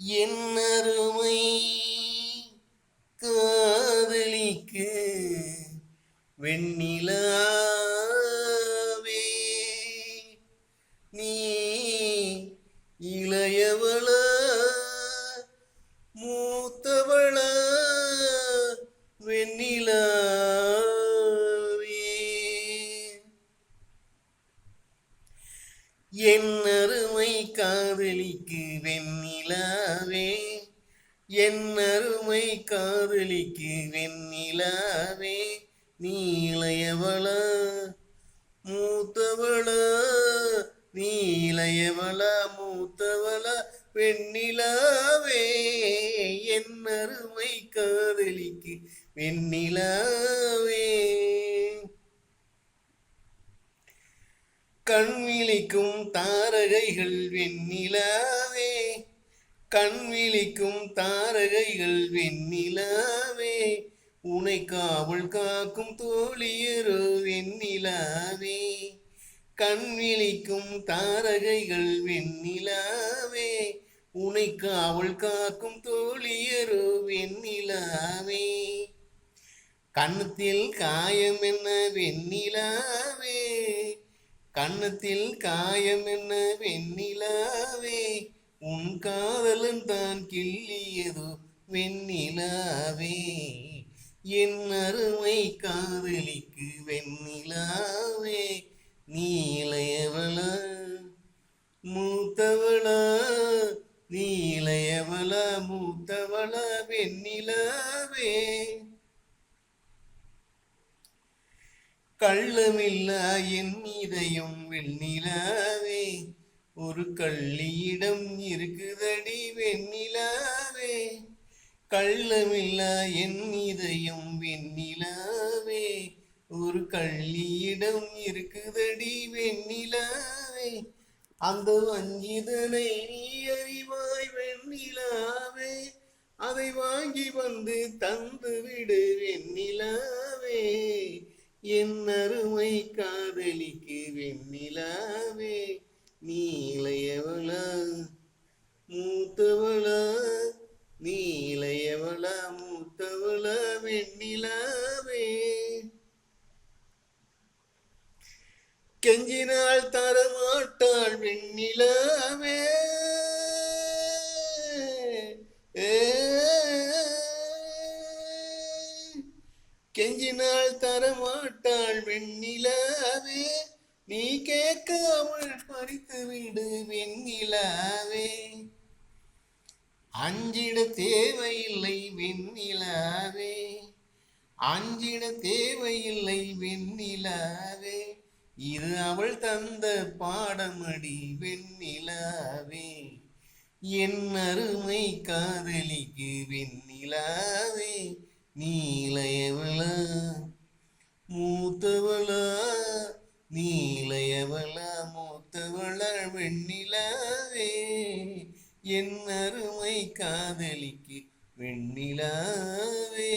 என்னருமை காதலிக்கு வெண்ணிலாவே நீ இளையவள மூத்தவள வெண்ணிலாவே என் அருமை காதலிக்கு வெண்ணிலாவே என் அருமை காதலிக்கு வெண்ணிலாவே நீ இளையவள மூத்தவள நீ இளையவள மூத்தவள வெண்ணிலாவே என் அருமை காதலிக்கு வெண்ணிலாவே கண்விழிக்கும் தாரகைகள் வெண்ணிலாவே கண்விழிக்கும் தாரகைகள் வெண்ணிலாவே உனை காவல் காக்கும் தோழியரோ வெண்ணிலாவே கண்விழிக்கும் தாரகைகள் வெண்ணிலாவே உனை காவல் காக்கும் தோழியரோ வெண்ணிலாவே கன்னத்தில் காயம் என்ன வெண்ணிலாவே கன்னத்தில் காயம் என்ன வெண்ணிலாவே உன் காதலன் தான் கிள்ளியதோ வெண்ணிலாவே என் அருமை காதலிக்கு வெண்ணிலாவே நீ இளையவள மூத்தவள நீ இளையவள மூத்தவள வெண்ணிலாவே கள்ளமில்லா என் இதயம் வெண்ணிலாவே ஒரு கள்ளியிடம் இருக்குதடி வெண்ணிலாவே கள்ளமில்லா என் இதயம் வெண்ணிலாவே ஒரு கள்ளியிடம் இருக்குதடி வெண்ணிலாவே அந்த வஞ்சிதனை நீ அறிவாய் வெண்ணிலாவே அதை வாங்கி வந்து தந்து விடு வெண்ணிலாவே என் அருமை காதலிக்கு வெண்ணிலாவே நீ இளையவள மூத்தவள நீ இளையவள மூத்தவள வெண்ணிலாவே கெஞ்சினால் தரமாட்டாள் வெண்ணிலாவே கெஞ்சினால் தரமாட்டாள் வெண்ணிலாவே நீ கேட்காமல் பறித்து விடு வெண்ணிலாவே அஞ்சிட தேவையில்லை வெண்ணிலாவே அஞ்சிட தேவையில்லை வெண்ணிலாவே இது அவள் தந்த பாடமடி வெண்ணிலாவே என் அருமை காதலிக்கு வெண்ணிலாவே நீ இளையவள மூத்தவள நீ இளையவள மூத்தவள வெண்ணிலாவே என் அருமை காதலிக்கு வெண்ணிலாவே